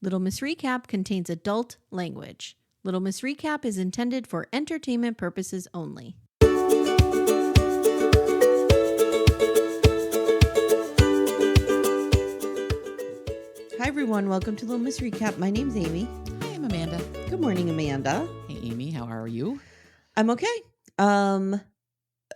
Little Miss Recap contains adult language. Little Miss Recap is intended for entertainment purposes only. Hi, everyone. Welcome to Little Miss Recap. My name's Amy. Hi, I'm Amanda. Good morning, Amanda. Hey, Amy. How are you? I'm okay. I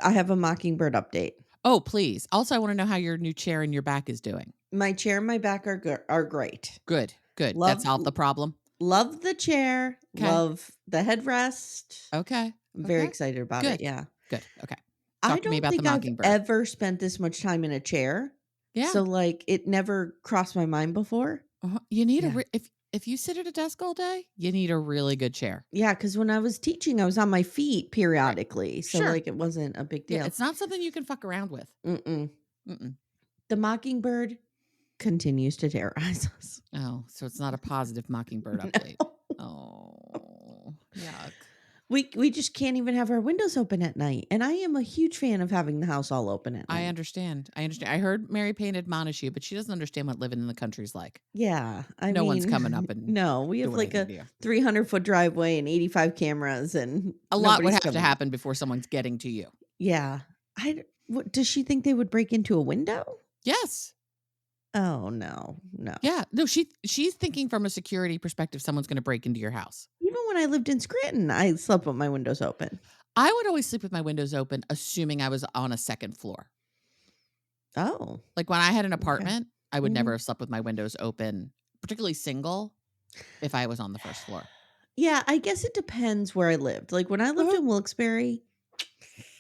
have a Mockingbird update. Oh, please. Also, I want to know how your new chair in your back is doing. My chair and my back are great. Good. Love- That solved the problem. Love the chair. Okay. Love the headrest. Okay. I'm very excited about it. Yeah. Good. Okay. I Talk to me don't about the think I've Mockingbird. ever spent this much time in a chair. Yeah. So like it never crossed my mind before. You need Yeah. if you sit at a desk all day, you need a really good chair. Yeah, because when I was teaching, I was on my feet periodically. So Sure. like it wasn't a big deal. Yeah, it's not something you can fuck around with. Mm-mm. Mm-mm. The Mockingbird continues to terrorize us. Oh, so it's not a positive Mockingbird update. Oh, yuck. We just can't even have our windows open at night. And I am a huge fan of having the house all open at night. I understand. I heard Mary Payne admonish you, but she doesn't understand what living in the country is like. Yeah. No one's coming up and no, we have like a 300-foot driveway and 85 cameras and a lot would nobody's have coming to up. happen before someone's getting to you. Yeah. Does she think they would break into a window? Yes. Oh, no. Yeah. No, she's thinking from a security perspective, someone's going to break into your house. Even when I lived in Scranton, I slept with my windows open. I would always sleep with my windows open, assuming I was on a second floor. Oh. Like when I had an apartment, I would Mhm. never have slept with my windows open, particularly single, if I was on the first floor. Yeah, I guess it depends where I lived. Like when I lived in Wilkes-Barre,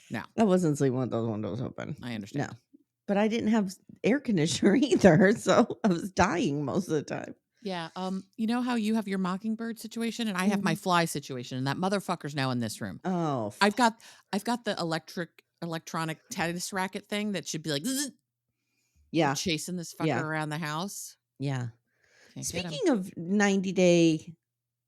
no, I wasn't sleeping with those windows open. I understand. No. But I didn't have air conditioner either, so I was dying most of the time. Yeah. You know how you have your Mockingbird situation and I have my fly situation, and that motherfucker's now in this room. Oh. I've got the electronic tennis racket thing that should be like zzz, Yeah. chasing this fucker around the house. Yeah. Can't get him. Speaking of 90-day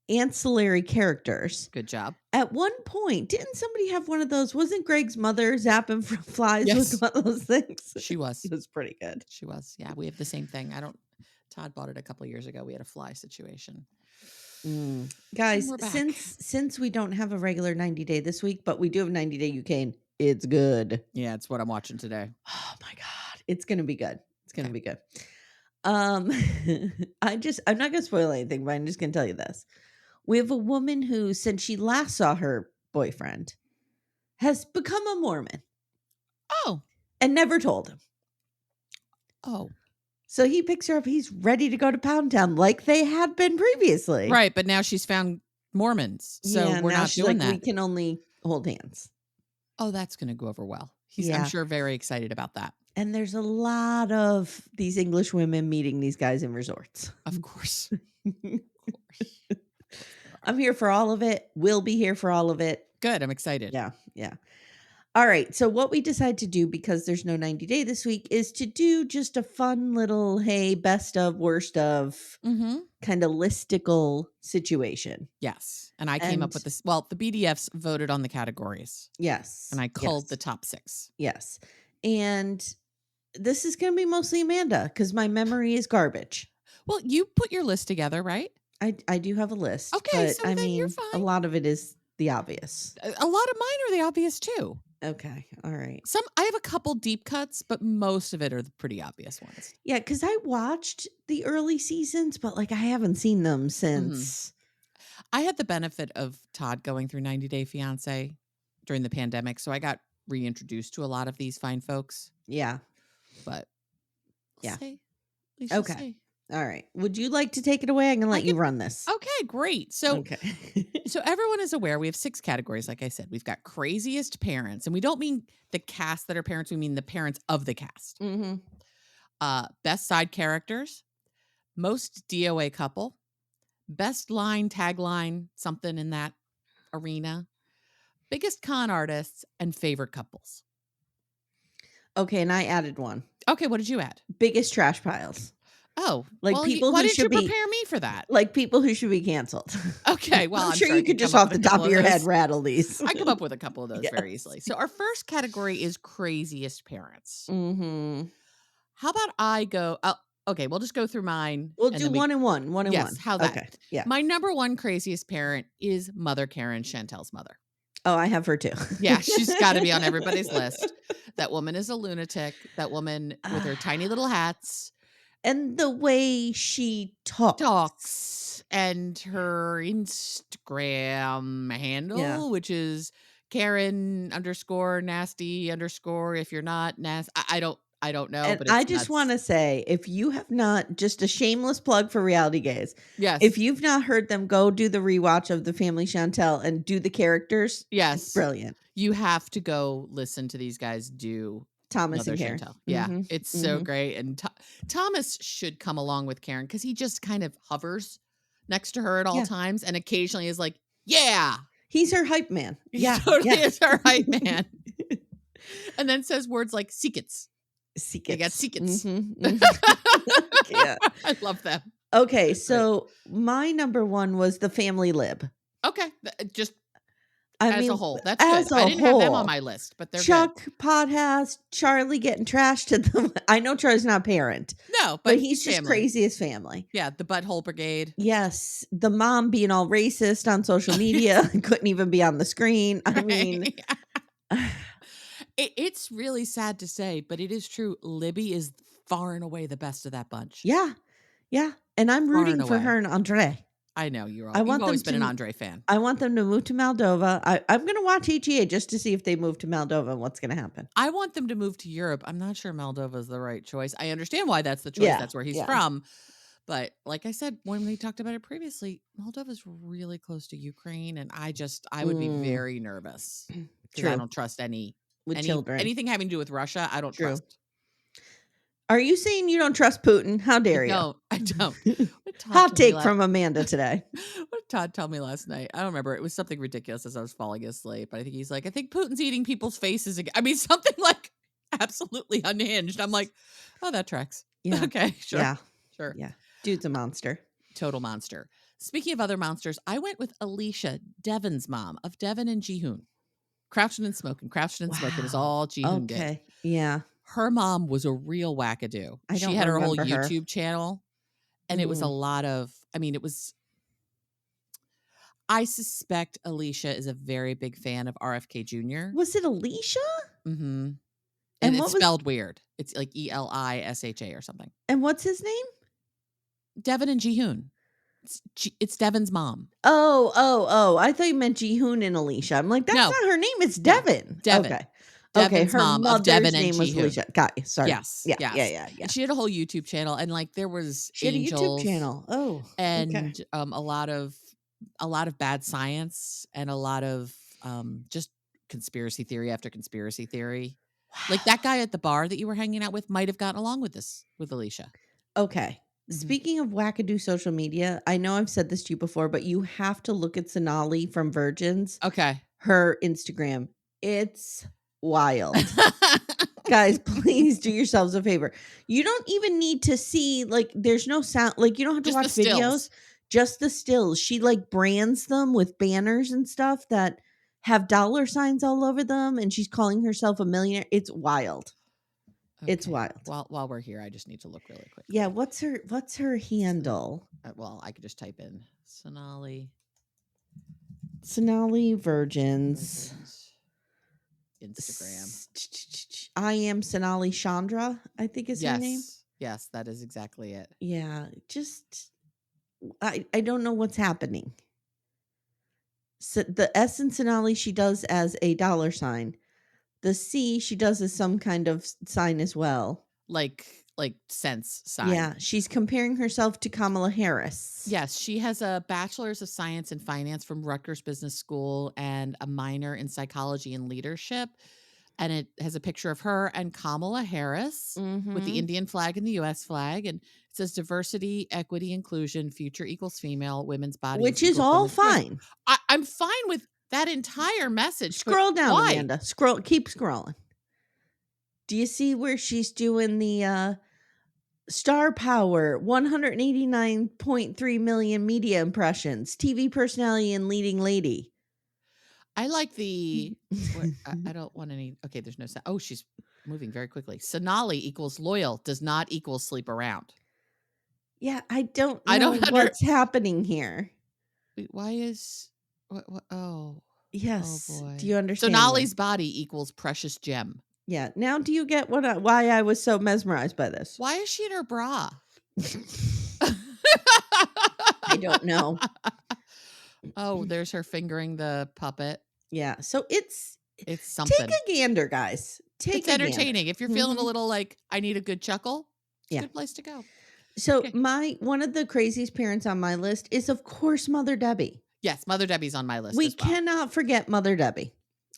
ancillary characters. Good job. At one point, didn't somebody have one of those? Wasn't Greg's mother zapping for flies Yes. with one of those things? She was. It was pretty good. She was. Yeah, we have the same thing. Todd bought it a couple of years ago. We had a fly situation. Guys, we're back. since we don't have a regular 90-day this week, but we do have 90-day UK, and it's good. Yeah, it's what I'm watching today. Oh my God. It's gonna be good. It's gonna be good. I'm not gonna spoil anything, but I'm just gonna tell you this. We have a woman who, since she last saw her boyfriend, has become a Mormon. Oh. And never told him. Oh. So he picks her up. He's ready to go to Pound Town like they had been previously. Right, but now she's found Mormons. So we're not doing that. We can only hold hands. Oh, that's going to go over well. He's, I'm sure, very excited about that. And there's a lot of these English women meeting these guys in resorts. Of course. I'm here for all of it. We'll be here for all of it. Good. I'm excited. Yeah. All right. So what we decide to do, because there's no 90-day this week, is to do just a fun little, hey, best of, worst of kind of listicle situation. Yes. And I came up with this. Well, the BDFs voted on the categories. Yes. And I culled the top 6. Yes. And this is going to be mostly Amanda because my memory is garbage. Well, you put your list together, right? I do have a list. Okay. But So then you're fine. A lot of it is the obvious. A lot of mine are the obvious too. Okay. All right. I have a couple deep cuts, but most of it are the pretty obvious ones. Yeah, because I watched the early seasons, but like I haven't seen them since. I had the benefit of Todd going through 90-Day Fiance during the pandemic, so I got reintroduced to a lot of these fine folks. Yeah. But okay. See. All right. Would you like to take it away? I'm going to let you run this. Okay, great. So everyone is aware we have 6 categories, like I said. We've got craziest parents, and we don't mean the cast that are parents. We mean the parents of the cast. Best side characters, most DOA couple, best line, tagline, something in that arena, biggest con artists, and favorite couples. Okay, and I added one. Okay, what did you add? Biggest trash piles. Oh, like well, people why who didn't should you be prepare me for that? Like people who should be canceled. Okay, well, I'm sure you could just off the top of your head rattle these. I come up with a couple of those very easily. So our first category is craziest parents. Mm-hmm. How about I go? Okay, we'll just go through mine We'll and do then we 1 and 1, 1 and yes, 1. how that Okay, yeah. my number 1 craziest parent is Mother Karen, Chantel's mother. Oh, I have her too. Yeah, she's gotta be on everybody's list. That woman is a lunatic. That woman with her tiny Ah, little hats and the way she talks. talks, and her Instagram Yeah. handle, which is Karen underscore nasty underscore if you're not I don't know, And but I it's just nuts. wanna say, if you have not just a shameless plug for Reality Gaze, if Yes. you've not heard them, go do the rewatch of The Family Chantel and do the characters. It's Yes. brilliant. You have to go listen to these guys do Thomas Mother and Karen. Chantel. Yeah, Mhm, it's so mhm. great, and Thomas should come along with Karen because he just kind of hovers next to her at all Yeah. times and occasionally is like, "Yeah." He's her hype man. He Yeah, totally yeah. is her hype man, and then says words like "secrets." They got Secrets. secrets. Mhm, mhm. Yeah. I love them. Okay, They're great. so my number 1 was The Family Lib. Okay, just I as a mean, whole, that's good. as I a didn't have them on whole, my list, but they're good. Chuck Podhouse, Charlie getting trashed at the I know Charlie's not a parent, No, but but he's he's just family. crazy as family. Yeah, the Butthole Brigade. Yes, the mom being all racist on social media, couldn't even be on the screen. I mean, Right. It's really sad to say, but it is true. Libby is far and away the best of that bunch. yeah, yeah, and I'm Far and rooting for her away. and Andre. I know I you've want them always been an to Andre fan. I want them to move to Moldova. I'm gonna watch HEA just to see if they move to Moldova and what's gonna happen. I want them to move to Europe. I'm not sure Moldova is the right choice. I understand why that's the choice. Yeah, That's where he's yeah. from. But like I said, when we talked about it previously, Moldova is really close to Ukraine. And I would be Mm, very nervous because I true, don't trust with children. anything having to do with Russia. I don't True. trust. Are you saying you don't trust Putin? How I dare you? don't. I don't. What did Todd Hot tell me take last from Amanda today. what did Todd tell me last night? I don't remember. It was something ridiculous as I was falling asleep. But I think he's like, I think Putin's eating people's faces again. I mean, something like absolutely unhinged. I'm like, oh, that tracks. Yeah, Okay, sure. yeah, Sure. yeah. Dude's a monster. Total monster. Speaking of other monsters, I went with Alicia, Devon's mom of Devon and Jihoon. Crouching and smoking. Crouching and smoking is Wow. all Jihoon did. Okay. Yeah. Her mom was a real wackadoo. I She don't had her whole remember her. YouTube channel, and it was a Mm. lot of, I mean, it was I suspect Alicia is a very big fan of RFK Jr. Was it Alicia? Mhm, and And it's what was spelled weird. It's like Elisha or something. and what's his name? Devon and Jihoon. It's Devon's mom. Oh, oh, oh, I thought you meant Jihoon and Alicia. I'm like, "That's No, not her name, it's no, Devon." Devon. Okay. Okay, Devon's her mom of Devon mother's and name was Jihoon. Alicia. Got you, sorry. Yes, Yeah, yeah, yes, yeah, yeah. and she had a whole YouTube channel, and, like, there was She had a YouTube angels channel. Oh, okay. and, a lot of bad science and a lot of, just conspiracy theory after conspiracy theory. Like, that Wow. guy at the bar that you were hanging out with might have gotten along with Alicia. Okay. Mhm. Speaking of wackadoo social media, I know I've said this to you before, but you have to look at Sonali from Virgins, Okay. her Instagram. It's wild. Guys, please do yourselves a favor. You don't even need to see, like, there's no sound, like, you don't have to Just the watch videos, stills. just the stills. She, like, brands them with banners and stuff that have dollar signs all over them, and she's calling herself a millionaire. It's wild. It's Okay. wild. While we're here, I just need to look really Yeah, quickly. what's her handle? Well, I could just type in Sonali Sonali Virgins. Virgins Instagram. I am Sonali Chandra, I think is her name. Yes. Yes, that is exactly it. Yeah, just I don't know what's happening. So the S in Sonali she does as a dollar sign. The C she does as some kind of sign as well. Like sense Yeah, sign. she's comparing herself to Kamala Harris. Yes, she has a bachelor's of science and finance from Rutgers Business School and a minor in psychology and leadership. And it has a picture of her and Kamala Harris with the Mhm. Indian flag and the US flag. And it says diversity, equity, inclusion, future equals female, women's bodies Which is equals all women's voice. fine. I'm fine with that entire message, but Scroll down, why? Amanda. Scroll keep scrolling. Do you see where she's doing the star power, 189.3 million media impressions, TV personality and leading lady? I like the what I don't want any there's no sound. Oh, she's moving very quickly. Sonali equals loyal, does not equal sleep around. Yeah, I don't I know don't under what's happening here. wait, why is what oh Yes. Do boy. you So understand me? Nolly's body equals precious gem. Yeah. Now do you get why I was so mesmerized by this? Why is she in her bra? I don't know. Oh, there's her fingering the puppet. Yeah. So It's take something. a gander, guys. It's Take a gander. entertaining. If you're feeling a Mhm. little like, "I need a good chuckle," it's a Yeah. good place to go. So Okay. my one of the craziest parents on my list is of course Mother Debbie. Yes, Mother Debbie's on my list We as well. cannot forget Mother Debbie.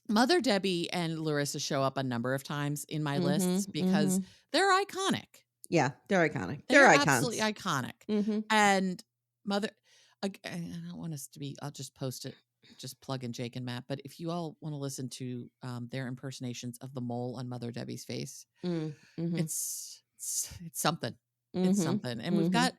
Mother Debbie and Larissa show up a number of times in my lists Mhm. because Mhm. they're iconic. Yeah, they're iconic. They They're are absolutely icons. iconic. Mhm. And Mother I don't want us to be I'll just post it, just plug in Jake and Matt, but if you all wanna listen to, their impersonations of the mole on Mother Debbie's face, Mm. Mhm. it's something. It's Mhm. something. And we've Mhm. got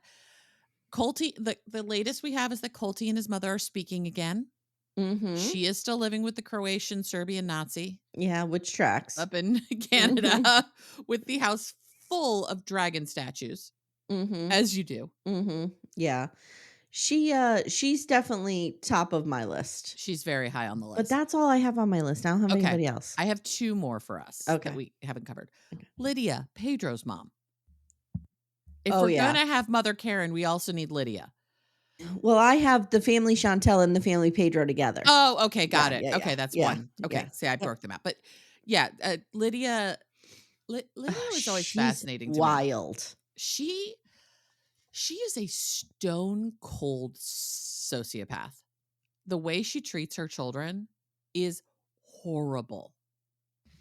Colty the latest we have is that Colty and his mother are speaking again. Mhm. She is still living with the Croatian Serbian Nazi Yeah, which tracks. up in Mhm. Canada with the house full of dragon statues, Mhm. as you do. Mhm. Yeah. She's definitely top of my list. She's very high on the But list. that's all I have on my list. I don't have Okay. anybody else. I have 2 more for us that Okay. we haven't covered. Okay. Lydia, Pedro's mom. If Oh, we're yeah. gonna have Mother Karen, we also need Lydia. Well, I have the family Chantel and the family Pedro together. Oh, okay, got Yeah, it. yeah, yeah. Okay, that's Yeah. one. Yeah. Okay, see, I Yep. broke them out. But yeah, Lydia Oh, was always she's fascinating to me. wild. She she is a stone cold sociopath. The way she treats her children is horrible.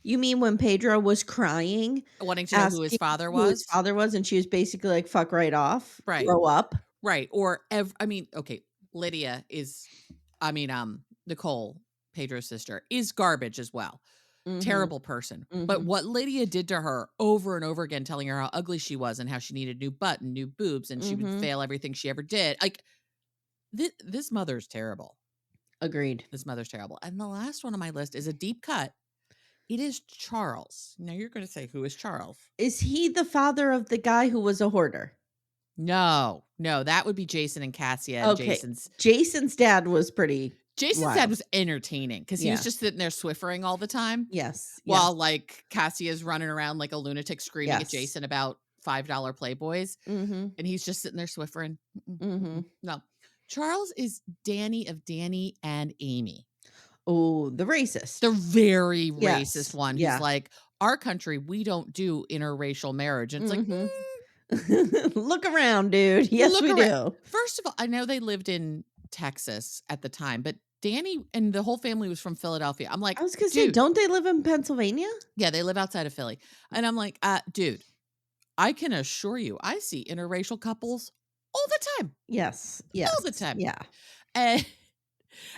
You mean when Pedro was crying, Wanting to know who his asking father who his was? father was, and she was basically like, "Fuck right off. Right. Grow up." Right. Or I mean, okay, Lydia is I mean, Nicole, Pedro's sister, is garbage as well. Mhm. Terrible person. But Mhm. what Lydia did to her over and over again, telling her how ugly she was and how she needed new butt and new boobs and she would Mhm. fail everything she ever did. Like this mother's terrible. Agreed. This mother's terrible. And the last one on my list is a deep cut. It is Charles. Now you're going to say, who is Charles? Is he the father of the guy who was a hoarder? No, no, that would be Jason and Cassia and Okay. Jason's. Jason's dad was pretty Jason's dad wild. was entertaining because he was Yeah. just sitting there swiffering all the time Yes. Yes. while like Cassia's running around like a lunatic screaming at Yes. Jason about $5 Playboys. Mhm. And he's just sitting there swiffering. Mhm. No. Charles is Danny of Danny and Amy. Oh, the racist. The very racist Yes. one who's Yeah. like, our country, we don't do interracial marriage. And it's like, Mhm. Look around, dude. Yes, look we around. do. First of all, I know they lived in Texas at the time, but Danny and the whole family was from Philadelphia. I'm I like, was gonna say, dude, don't they live in Pennsylvania? yeah, they live outside of Philly. And I'm like, dude, I can assure you, I see interracial couples all the time, Yes. all the Yes. time. Yeah. And,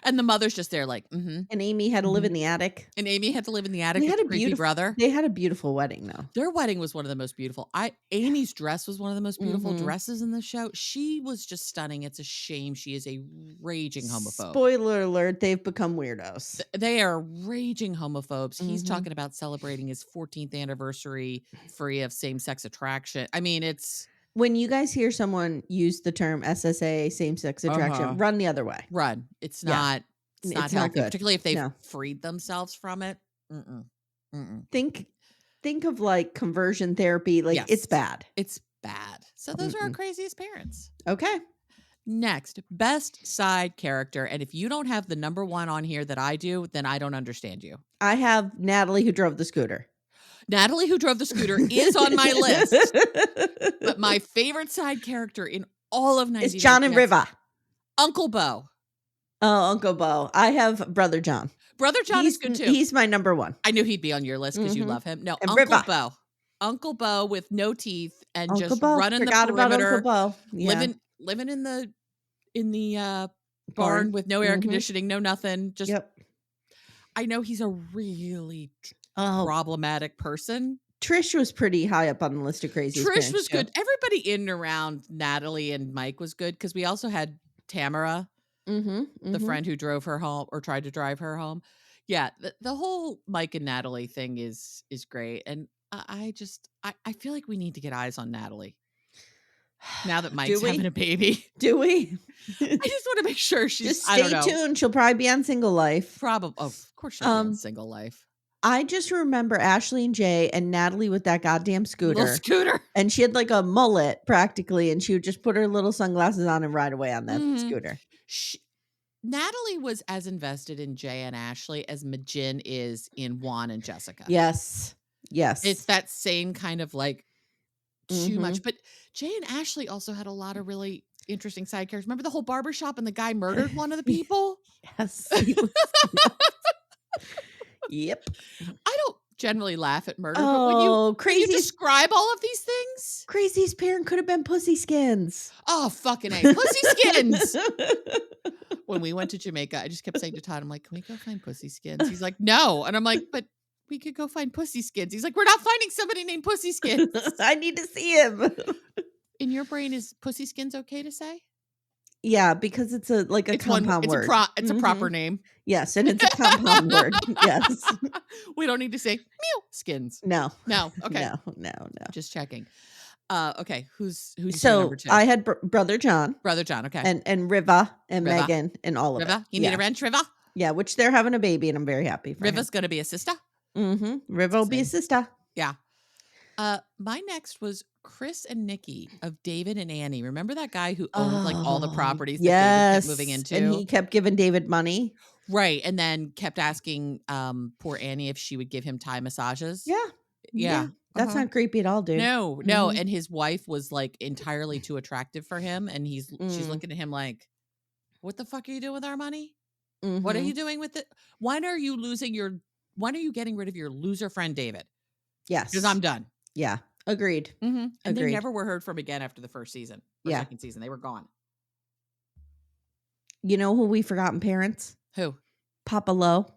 and the mother's just there, like, mm-hmm, And Amy had to live mm-hmm. in the attic. And Amy had to live in the attic They with had the a creepy beautiful brother. they had a beautiful wedding though. Their wedding was one of the most beautiful. Amy's dress was one of the most beautiful Mhm. dresses in the show. She was just stunning. It's a shame she is a raging homophobe. Spoiler alert, they've become weirdos. They are raging homophobes. He's Mhm. talking about celebrating his 14th anniversary free of same-sex attraction. I mean, it's When you guys hear someone use the term SSA, same-sex attraction, uh-huh. run the other way. Run. Yeah. It's not It's not healthy, good. particularly if they've No. freed themselves from it. Mm-mm. Mm-mm. Think think of, like, conversion therapy, like, it's Yes. bad. It's bad. So those are our Mm-mm. craziest parents. Okay. Next, best side character. And if you don't have the number one on here that I do, then I don't understand you. I have Natalie who drove the scooter. Natalie, who drove the scooter, is on my list. But my favorite side character in all of It's 90 Day John and Fiancé, Riva. Uncle Bo. Oh, Uncle Bo. I have Brother John. Brother John is good too. He's my number 1. I knew he'd be on your list because you Mhm. love him. No, And Uncle Riva. Bo. Uncle Bo with no teeth and Uncle just Bo. running the Forgot about Uncle perimeter, Bo. Yeah. living in the barn Barn. with no air Mhm. conditioning, no nothing. Just Yep. I know he's a really Oh, problematic person. Trish was pretty high up on the list of craziest Trish parents was too. good. Everybody in and around Natalie and Mike was good because we also had Tamara, Mhm. the Mhm. friend who drove her home or tried to drive her home. Yeah, the whole Mike and Natalie thing is great, and I feel like we need to get eyes on Natalie. Now that Mike's having a baby. Do we? I just want to make sure Just I don't stay know. tuned. She'll probably be on Single Life. Of course she'll be on Single Life. I just remember Ashley and Jay and Natalie with that goddamn scooter. Little scooter. And she had like a mullet practically, and she would just put her little sunglasses on and ride away on that scooter. Natalie was as invested in Jay and Ashley as Majin is in Juan and Jessica. Yes. It's that same kind of like too much. But Jay and Ashley also had a lot of really interesting side characters. Remember the whole barbershop and the guy murdered one of the people? Yes. Yep. I don't generally laugh at murder, but when you describe all of these things. Crazy's parent could have been Pussy Skins. Oh, fucking A. Pussy Skins. When we went to Jamaica, I just kept saying to Todd, I'm like, can we go find Pussy Skins? He's like, no. And I'm like, but we could go find Pussy Skins. He's like, we're not finding somebody named Pussy Skins. I need to see him. In your brain, is Pussy Skins okay to say? Yeah, because it's a compound word. It's a proper name. Yes, and it's a compound word. Yes. We don't need to say meow skins. No. Okay. No. Just checking. Okay. Who's so number 2? I had Brother John. Okay. And Riva and Megan and all of it. You need a wrench, Riva? Yeah, which they're having a baby, and I'm very happy for Riva's going to be a sister? Riva will be a sister. Yeah. My next was Chris and Nikki of David and Annie. Remember that guy who owned like all the properties that David kept moving into? And he kept giving David money. Right. And then kept asking poor Annie if she would give him Thai massages. Yeah. That's not creepy at all, dude. No. And his wife was like entirely too attractive for him. And she's looking at him like, what the fuck are you doing with our money? What are you doing with it? When are you getting rid of your loser friend, David? Yes. Because I'm done. Yeah. Agreed. And they never were heard from again after the first season. Second season. They were gone. You know who we forgot in Parents? Who? Papa Lowe.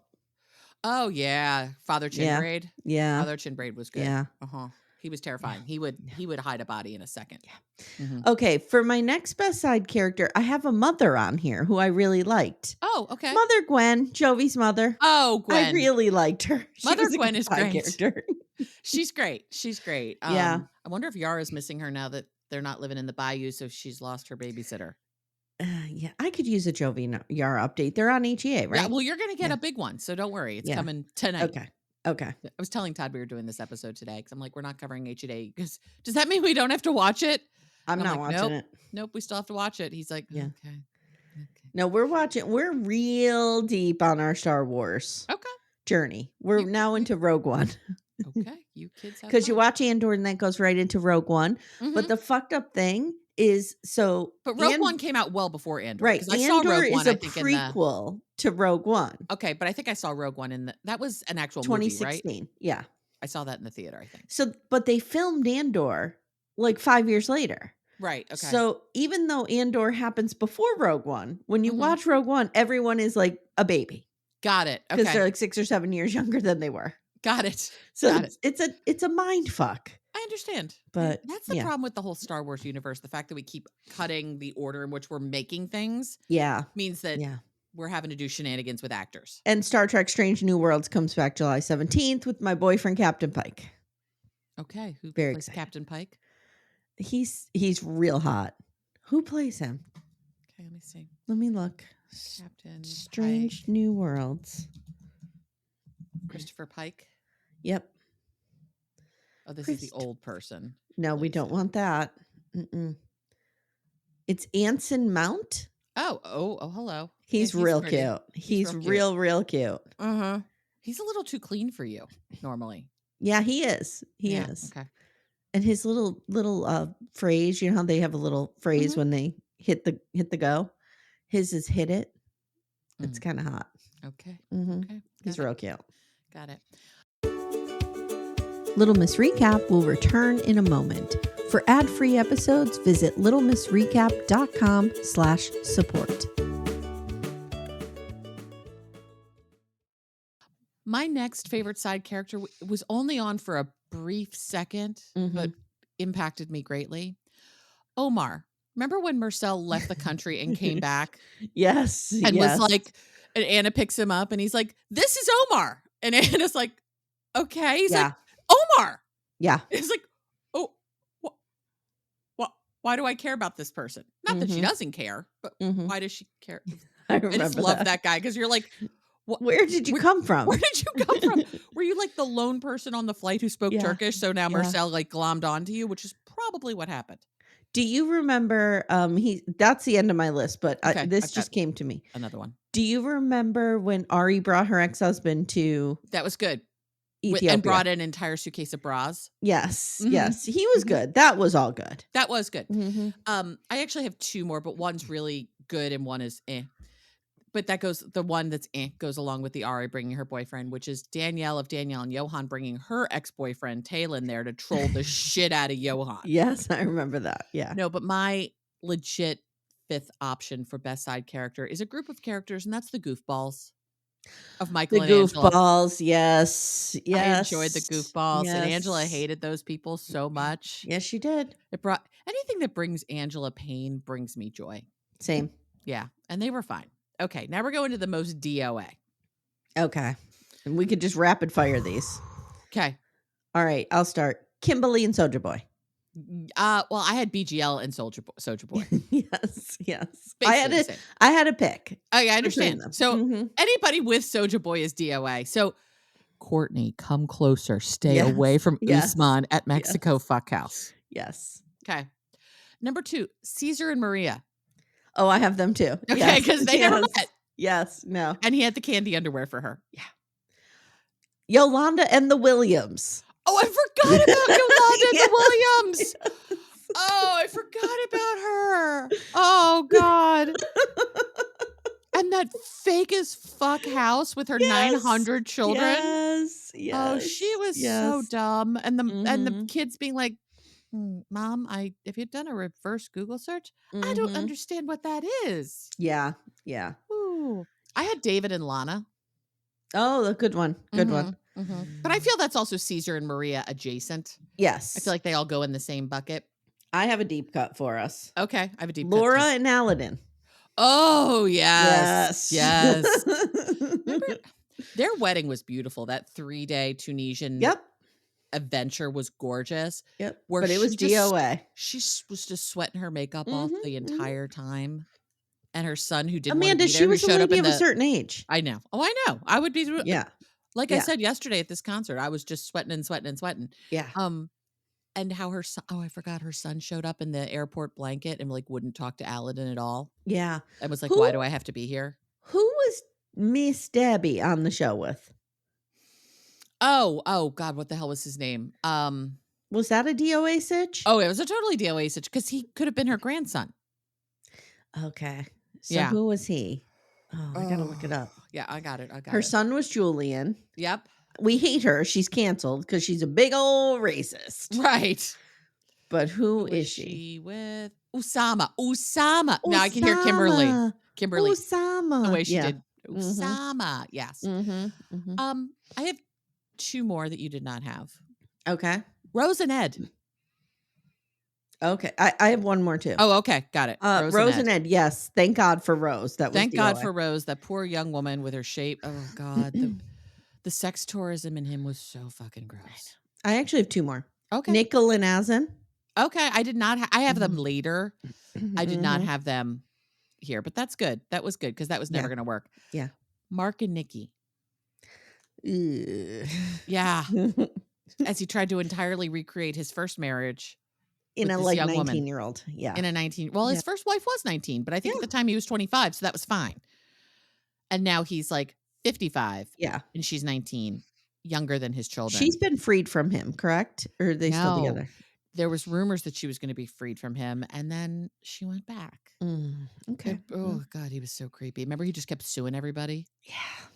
Oh, yeah. Father Chinbraid. Yeah. Father Chinbraid was good. Yeah. He was terrifying. He would hide a body in a second. Yeah. Okay. For my next best side character, I have a mother on here who I really liked. Oh, okay. Mother Gwen, Jovi's mother. Oh, Gwen. I really liked her. Mother Gwen is great. Character. She's great. Yeah. I wonder if Yara's missing her now that they're not living in the bayou, so she's lost her babysitter. Yeah, I could use a Jovi Yara update. They're on HEA, right? Yeah, well, you're going to get a big one, so don't worry. It's coming tonight. Okay. I was telling Todd we were doing this episode today because I'm like, we're not covering HEA because does that mean we don't have to watch it? I'm not like, watching it. Nope, we still have to watch it. He's like, okay. No, we're real deep on our Star Wars journey. We're now into Rogue One. Okay, you kids have because you watch Andor and that goes right into Rogue One. But the fucked up thing is But Rogue One came out well before Andor. Right. I saw Andor Rogue One, is a prequel to Rogue One. Okay, but I think I saw Rogue One that was an actual 2016. Movie, right? Yeah. I saw that in the theater, I think. So, but they filmed Andor like 5 years later. Right. Okay. So even though Andor happens before Rogue One, when you watch Rogue One, everyone is like a baby. Got it. Okay. Because they're like 6 or 7 years younger than they were. Got it. So it's a mind fuck. I understand. But that's the problem with the whole Star Wars universe. The fact that we keep cutting the order in which we're making things means that we're having to do shenanigans with actors. And Star Trek Strange New Worlds comes back July 17th with my boyfriend Captain Pike. Okay. Who Very plays excited. Captain Pike? He's real hot. Who plays him? Okay, let me see. Let me look. Captain Strange Pike. New Worlds. Christopher Pike. Yep. Oh, this is the old person. No, we don't want that. It's Anson Mount. Oh, hello. He's real cute. He's real cute. He's a little too clean for you normally. Yeah, he is. He is. Okay. And his little phrase, you know how they have a little phrase when they hit the go? His is hit it. It's kind of hot. Okay. Okay. He's real cute. Got it. Little Miss Recap will return in a moment. For ad-free episodes, visit littlemissrecap.com/support. My next favorite side character was only on for a brief second, but impacted me greatly. Omar. Remember when Marcel left the country and came back? Yes. And was like, and Anna picks him up and he's like, this is Omar. And Anna's like, okay. He's like, Omar. Yeah. It's like, oh, what? Why do I care about this person? Not that she Mhm. doesn't care, but Mhm. why does she care? I I just remember love that. that guy because you're like, what? Where did you Where, come where from? did you come from? Were you like the lone person on the flight who spoke Yeah. Turkish? So now Yeah. Marcel like glommed onto you, which is probably what happened. Do you remember, he that's the end of my list, but, Okay, this I've got just came to me. another one. Do you remember when Ari brought her ex-husband to That was good. And Ethiopia? brought an entire suitcase of bras. Yes, Mhm, yes, he was mhm. good. That was all good. That was good. Mhm. I actually have 2 more, but one's really good and one is eh. But that goes the one that's eh, goes along with the Ari bringing her boyfriend, which is Danielle of Danielle and Johan bringing her ex-boyfriend Taylin there to troll the shit out of Johan. Yes, I remember that, yeah. No, but my legit 5th option for best side character is a group of characters, and that's the goofballs of Michael The and Angela. goofballs, yes, I enjoyed the yes, goofballs, and Angela yes. hated those people so much. Yes, you did. It brought anything that brings Angela pain brings me joy. Same. Yeah, and they were fine. Okay, now we're going to the most DOA. Okay, and we could just rapid fire these. Okay. Alright, I'll start. Kimberly and Soulja Boy. Well, I had BGL and Soldier Boy. Yes, yes. Basically the same. I had a pick Oh, yeah, I between understand. them. So Mhm. anybody with Soldier Boy is DOA. So Courtney, come closer. Stay Yes, away from yes, Usman at Mexico yes, Fuckhouse. yes. Okay. Number 2, Caesar and Maria. Oh, I have them too. Okay, Yes, because they never yes, met. yes, no. And he had the candy underwear for her. Yeah. Yolanda and the Williams. Oh, I forgot about Yolanda and the Yes, Williams. Oh, I forgot about her. Oh, God. And that fake as fuck house with her yes, 900 children. yes, Oh, she yes, was so yes. dumb. And the Mhm, kids being like, Mom, have you done a reverse Google search? I don't mhm. understand what that is. Yeah, yeah. Ooh. I had David and Lana. Oh, a good one, good one. Mm-hmm, mm-hmm. But I feel that's also Caesar and Maria adjacent. I feel Yes. like they all go in the same bucket. I have a deep cut for us. Okay, I have a deep cut Laura too. and Aladdin. Oh, yes. Yes. Yes. Remember their wedding was beautiful. That 3-day Tunisian Yep, adventure was gorgeous. yep, Where but it was DOA. was just sweating her makeup off Mhm, the mhm. entire time. And her son who didn't want to Amanda, be she there, who was a showed up lady in of a the certain age. I know. Oh, I know. I would be Yeah, like I yeah, said yesterday at this concert, I was just sweating and sweating and sweating. yeah, Um, and how her son I forgot her son showed up in the airport blanket and like wouldn't talk to Aladdin at all. yeah. And was like, Who "Why do I have to be here?" who was Miss Debbie on the show with? Oh God, what the hell was his name? Was that a DOA sitch? Oh, it was a totally DOA situation because he could have been her grandson. Okay. So Yeah. who was he? Oh, I gotta look it Oh, up. yeah, I got it. I got Her it. son was Julian. Yep. We hate her. She's canceled because she's a big old racist. Right. But who Who was is she? she with? Usama. Usama. Now I can hear Kimberly. Osama. Kimberly. The Osama. way she Yeah. did Mhm. Usama. Yes. Mhm. Mhm. I have 2 more that you did not have. Okay. Rose and Ed. Okay. I have one more too. Oh, okay. Got it. Rose and Rose Ed. and Ed. Yes. Thank God for Rose. That was Thank God DOA. for Rose, that poor young woman with her shape. Oh God. The sex tourism in him was so fucking gross. I actually have two more. Okay. Nickel and Asin. Okay. I did not I have them Mhm. later. I did not Mhm. have them here, but that's good. That was good because that was never Yeah. gonna work. Yeah. Mark and Nikki. Ugh. Yeah. As he tried to entirely recreate his first marriage In with a this like young woman 19-year-old. Yeah. in a 19 well, Yeah. his first wife was 19, but I think at Yeah. the time he was 25, so that was fine. And now he's like 55 Yeah. and she's 19, younger than his She's children. been freed from him, correct? Or are they still No. together? There was rumors that she was gonna be freed from him, and then she went back. Okay. Oh god, he was so creepy. Remember he just kept suing everybody? Yeah.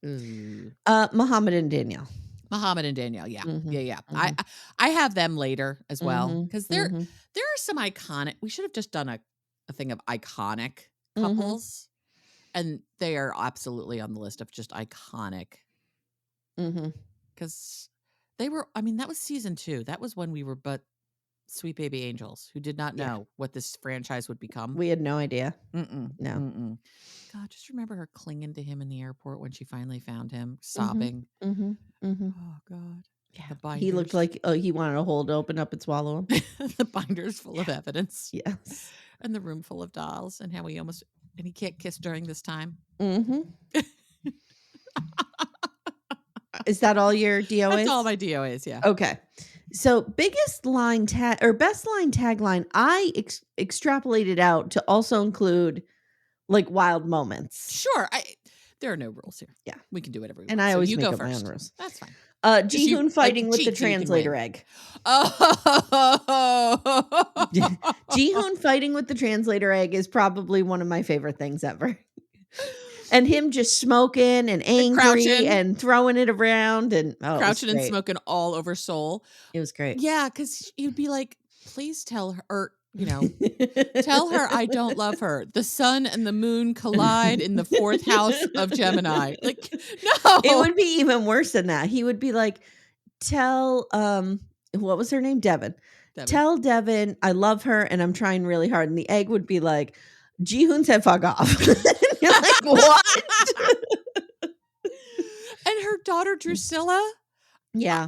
Ooh. Muhammad and Danielle. Muhammad and Danielle, yeah. Mhm. Yeah, yeah. Mhm. I have them later as well Mhm. because Mhm. there are some iconic we should have just done a thing of iconic Mhm. couples, and they are absolutely on the list of just iconic Mhm. because they were I mean, that was season 2. That was when we were but sweet baby angels who did not Yeah. know what this franchise would become. We had no idea. Mm-mm, No. mm-mm. God, just remember her clinging to him in the airport when she finally found him, Mhm. sobbing. Mhm. Mhm. Oh, God. Yeah. The binders. He looked like he wanted to hold open up and swallow him. The binders full of evidence. Yes. And the room full of dolls, and how he can't kiss during this time. Mm-hmm. Is that all your DOAs? That's all my DOAs, yeah. Okay. So biggest line tag or best line tagline, I extrapolated out to also include like wild moments. Sure. There are no rules here. Yeah. We can do whatever we want. And I always you make go up my own first. rules. That's fine. Ji-hoon fighting with the translator egg. Oh. Ji-hoon fighting with the translator egg is probably one of my favorite things ever. And him just smoking and angry and throwing it around and crouching and smoking all over Seoul. It was great. Yeah, because you'd be like, please tell her, or, tell her I don't love her. The sun and the moon collide in the 4th house of Gemini. Like, no. It would be even worse than that. He would be like, tell, what was her name? Devin. Tell Devin I love her and I'm trying really hard. And the egg would be like, Ji-hoon said fuck off. You're like, what? And her daughter Drusilla. Yeah.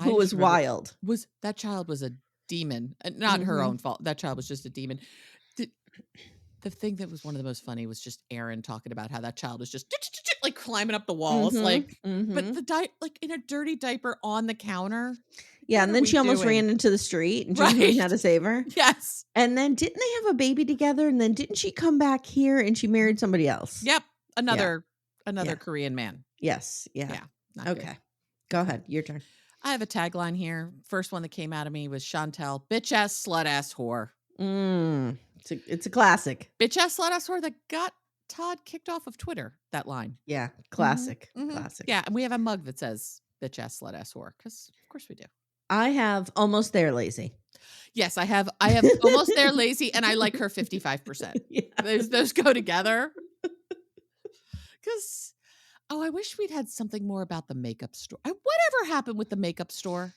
Who was wild. That child was a demon. Not her own fault. That child was just a demon. The thing that was one of the most funny was just Aaron talking about how that child was just like climbing up the walls, but like in a dirty diaper on the counter. Yeah, and then she almost ran into the street and Ji-hoon had to save her. Yes. And then didn't they have a baby together? And then didn't she come back here and she married somebody else? Yep. Another Korean man. Yes. Yeah. Okay. Good. Go ahead. Your turn. I have a tagline here. First one that came out of me was Chantel, bitch ass, slut ass whore. It's a classic. Bitch ass, slut ass whore that got Todd kicked off of Twitter, that line. Yeah. Classic. Classic. Yeah. And we have a mug that says bitch ass, slut ass whore, because of course we do. I have almost there lazy. Yes, I have almost there lazy, and I like her 55%. Yeah. Those go together. Because, I wish we'd had something more about the makeup store. Whatever happened with the makeup store?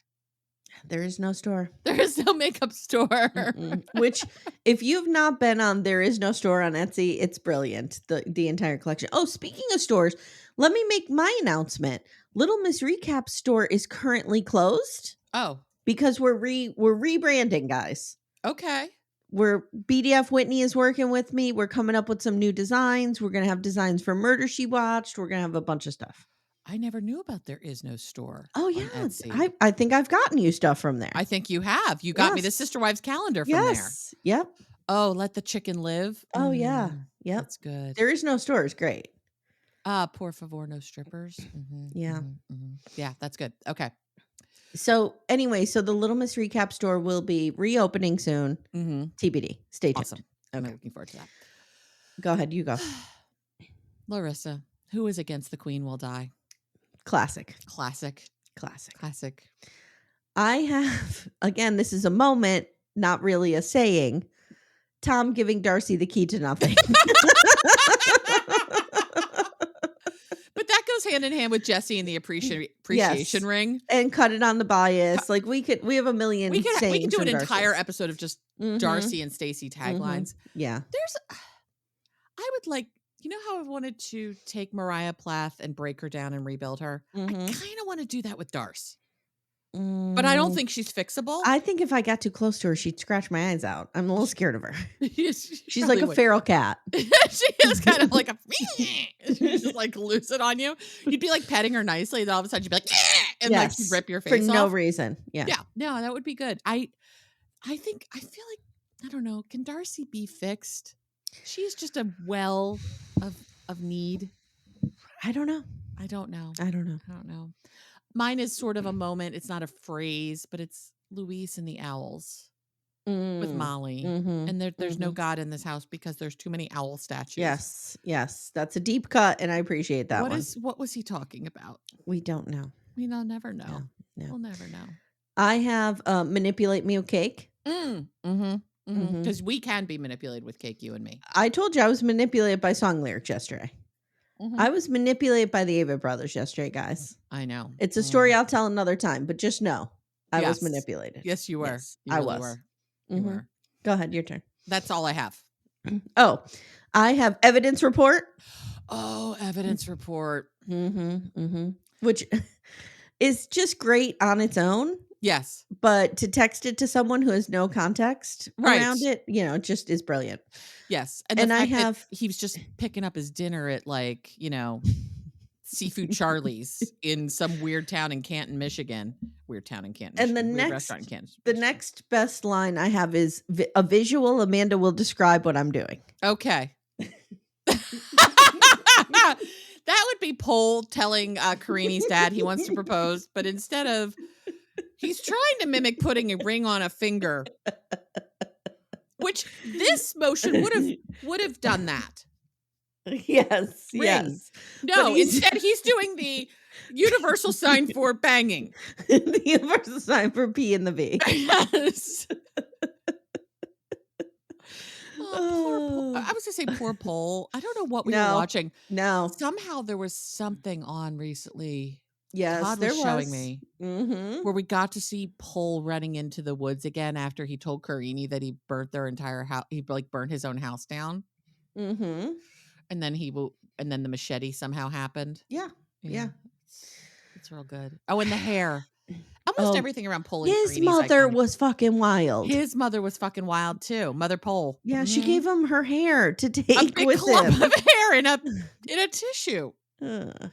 There is no store. There is no makeup store. Which, if you've not been on There Is No Store on Etsy, it's brilliant. The entire collection. Oh, speaking of stores, let me make my announcement. Little Miss Recap store is currently closed. Oh. Because we're rebranding, guys. Okay. BDF Whitney is working with me. We're coming up with some new designs. We're going to have designs for Murder She Watched. We're going to have a bunch of stuff. I never knew about There Is No Store. Oh, yeah. I think I've gotten you stuff from there. I think you have. You got me the Sister Wives calendar from there. Yep. Oh, Let the Chicken Live. Oh, yeah. Yep. That's good. There Is No Store is great. Por favor, no strippers. Yeah. Yeah, that's good. Okay. So anyway, the Little Miss Recap store will be reopening soon. TBD. Stay tuned. Awesome. I'm looking forward to that. Go ahead. You go. Larissa, who is against the queen will die. Classic. I have, again, this is a moment, not really a saying. Tom giving Darcy the key to nothing. But that goes hand in hand with Jesse and the appreciation ring. And cut it on the bias. Like we have a million we could do an Darcy's. Entire episode of just Darcy and Stacey taglines. Yeah. I would like, how I wanted to take Mariah Plath and break her down and rebuild her? I kind of want to do that with Darce. But I don't think she's fixable. I think if I got too close to her, she'd scratch my eyes out. I'm a little scared of her. She's like a feral cat. She is kind of like a she's just like loose it on you. You'd be like petting her nicely, and all of a sudden you'd be like, and like rip your face for off. no reason. Yeah. Yeah. No, that would be good. I feel like, I don't know, can Darcy be fixed? She's just a well of need. I don't know. Mine is sort of a moment. It's not a phrase, but it's Luis and the owls with Molly. And there's no God in this house because there's too many owl statues. Yes. That's a deep cut, and I appreciate that one. What was he talking about? We don't know. I'll never know. No. We'll never know. I have Manipulate Me with Cake. Because we can be manipulated with Cake, you and me. I told you I was manipulated by song lyrics yesterday. I was manipulated by the Ava brothers yesterday, guys. I know. It's a story I'll tell another time, but just know I was manipulated. Yes, you were. Yes, you really were. You were. Go ahead, your turn. That's all I have. Oh, I have Evidence Report. Oh, Evidence Report. Which is just great on its own, Yes. but to text it to someone who has no context Right. around it, just is brilliant. Yes, and the And I fact that have he was just picking up his dinner at, like, Seafood Charlie's in some weird town in Canton, Michigan. Weird town in Canton, and Michigan. Weird restaurant in Canton, the Michigan. next best line I have is a visual. Amanda will describe what I'm doing. Okay. That would be Pole telling, Karini's dad he wants to propose, but instead of he's trying to mimic putting a ring on a finger, which this motion would have done that. Yes, Ring. yes. But No, he's instead he's doing the universal sign for banging. the universal sign for P and the V. Yes. Oh, poor Oh. I was gonna say poor Pole. I don't know what we were No, watching. no. Somehow there was something on recently, Yes, Todd was there showing was. me, Mhm. where we got to see Pole running into the woods again after he told Karini that he burnt their entire house. He, like, burnt his own house down, Mhm. and then the machete somehow happened. Yeah, Yeah, yeah. it's real good. Oh, and the hair. Almost Oh, everything around Pole and his Karini's mother iconic. was fucking wild. His mother was fucking wild too, Mother Pole. Yeah, she Mhm. gave him her hair to A take big with clump him. of hair in a tissue Ugh.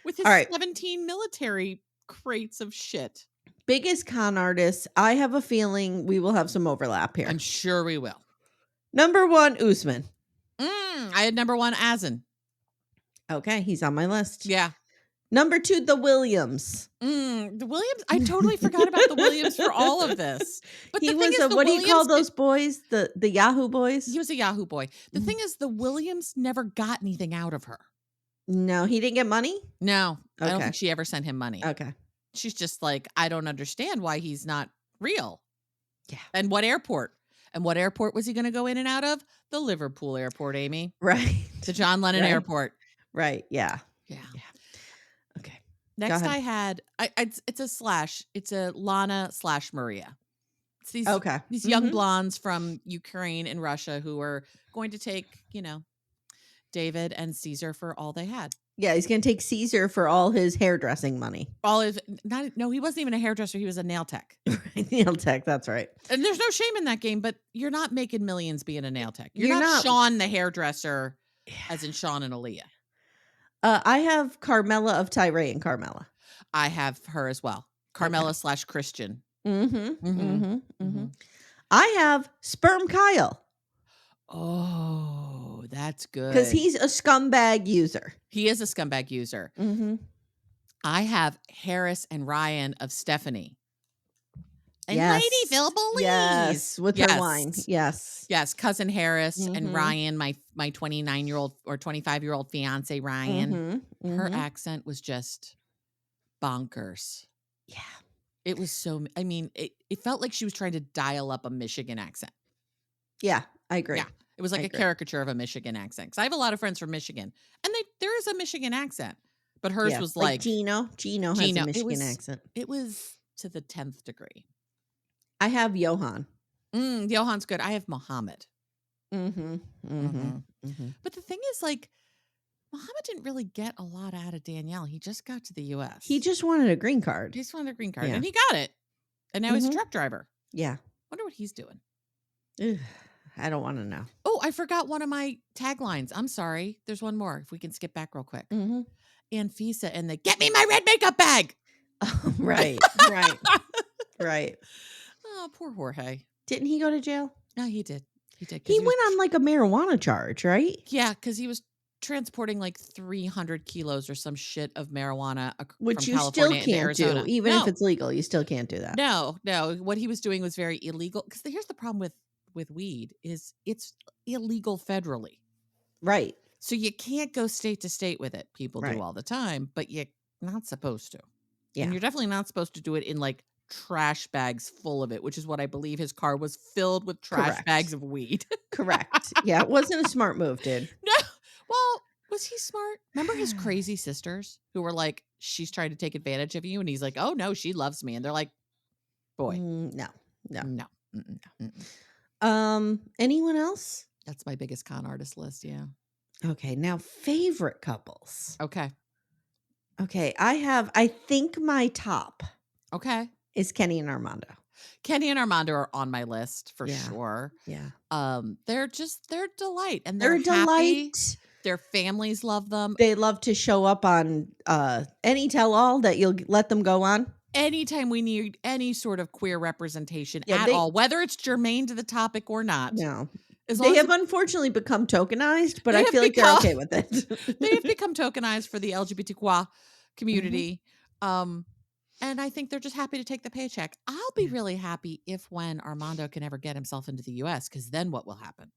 with All his right. 17 military crates of shit. Biggest con artists. I have a feeling we will have some overlap here. I'm sure we will. Number 1, Usman. I had number 1, Asin. Okay, he's on my list. Yeah. Number 2, the Williams. The Williams, I totally forgot about the Williams for all of this. But He the thing was is, a the what do you call Williams, those boys? The Yahoo boys? he was a Yahoo boy. The thing is, the Williams never got anything out of her. No, he didn't get money? No, I don't Okay. think she ever sent him money. Okay. She's just like, I don't understand why he's not real. Yeah. And what airport? And what airport was he going to go in and out of? The Liverpool airport, Amy. Right. The John Lennon Right. Airport. Right. Yeah. Yeah. Yeah. Okay. Go Next, ahead. I had it's a slash. It's a Lana / Maria. It's Okay. these young blondes from Ukraine and Russia who are going to take, David and Caesar for all they had. Yeah, he's gonna take Caesar for all his hairdressing money. All his no, he wasn't even a hairdresser. He was a nail tech. Nail tech, that's right. And there's no shame in that game, but you're not making millions being a nail tech. You're You're not not. Sean the hairdresser, as in Sean and Aaliyah. I have Carmela of Tyree and Carmela. I have her as well. Carmela / Christian. I have Sperm Kyle. Oh, that's good. Because he's a scumbag user. He is a scumbag user. I have Harris and Ryan of Stephanie. And Lady Phil Belize. Yes, with her wine. Yes. Yes, cousin Harris and Ryan, my 29-year-old or 25-year-old fiance, Ryan. Her accent was just bonkers. Yeah. It was so, I mean, it felt like she was trying to dial up a Michigan accent. Yeah, I agree. Yeah. It was like a caricature of a Michigan accent. Because I have a lot of friends from Michigan. And there is a Michigan accent. But hers was like Gino. Gino has a Michigan accent. It was to the 10th degree. I have Johan. Johan's good. I have Muhammad. But the thing is, like, Muhammad didn't really get a lot out of Danielle. He just got to the U.S. He just wanted a green card. He just wanted a green card. And he got it. And now he's a truck driver. Yeah. Wonder what he's doing. Ugh, I don't want to know. Oh, I forgot one of my taglines. I'm sorry. There's one more. If we can skip back real quick. Anfisa and the get me my red makeup bag. Oh, right. Right. Oh, poor Jorge. Didn't he go to jail? No, he did. He did. He went on like a marijuana charge, right? Yeah, because he was transporting like 300 kilos or some shit of marijuana Which from you California still into can't Arizona. do. Even if it's legal, you still can't do that. No. What he was doing was very illegal. Because here's the problem with weed is it's illegal federally. Right. So you can't go state to state with it. People do all the time, but you're not supposed to. Yeah. And you're definitely not supposed to do it in like trash bags full of it, which is what I believe his car was filled with trash bags of weed. Correct. Yeah, it wasn't a smart move, dude. No. Well, was he smart? Remember his crazy sisters who were like, she's trying to take advantage of you? And he's like, oh, no, she loves me. And they're like, boy. No. Anyone else? That's my biggest con artist list, yeah. Okay, now favorite couples. Okay. Okay, I think my top Okay. is Kenny and Armando. Kenny and Armando are on my list for Yeah, sure. yeah. They're delight and They're they're a happy. delight. Their families love them. They love to show up on, any tell-all that you'll let them go on. Anytime we need any sort of queer representation Yeah, at all, whether it's germane to the topic or not, no. as long They as have unfortunately become tokenized, but they I have feel like they're become okay with they have it. become tokenized for the LGBTQI Mhm. community. Um, and I think they're just happy to take the paycheck. I'll be Yeah. really happy if when Armando can ever get himself into the US, because then what will happen?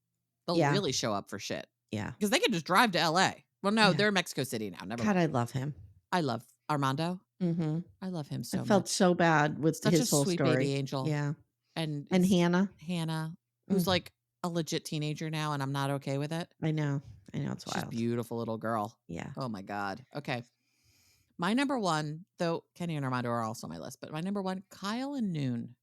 They'll Yeah, really show up for shit. yeah, Because they can just drive to LA. Well, no, yeah. they're in Mexico City now. Never God, mind. I love him. I love Armando. Mhm. I love him I so felt much. so bad with Such a his whole sweet baby story. angel. Yeah. And And it's Hannah. Hannah, who's Mm, like a legit teenager now, and I'm not okay with it. I know. I know, it's She's wild. beautiful little girl. Yeah. Oh my God. Okay. My number one, though Kenny and Armando are also on my list, but my number one, Kyle and Noon.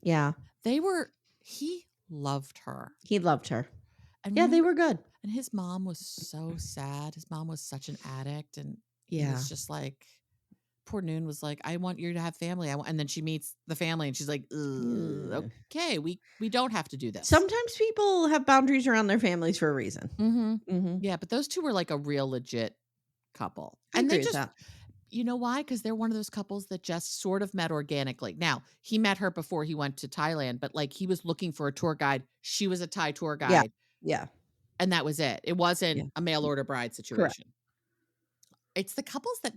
Yeah. They were, he loved her. He loved her. And Yeah, they remember, were good. and his mom was so sad. His mom was such an addict. And he Yeah. was just like, poor Noon was like, I want you to have family. And then she meets the family and she's like, "Ugh, Ugh. okay, we don't have to do this." Sometimes people have boundaries around their families for a reason. Mm-hmm. Mhm. Yeah, but those two were like a real legit couple. I And they agree with just, that. you know why? Because they're one of those couples that just sort of met organically. Now, he met her before he went to Thailand, but like he was looking for a tour guide. She was a Thai tour Yeah. guide, Yeah. and that was it. It wasn't Yeah. a mail order bride Correct. situation. It's the couples that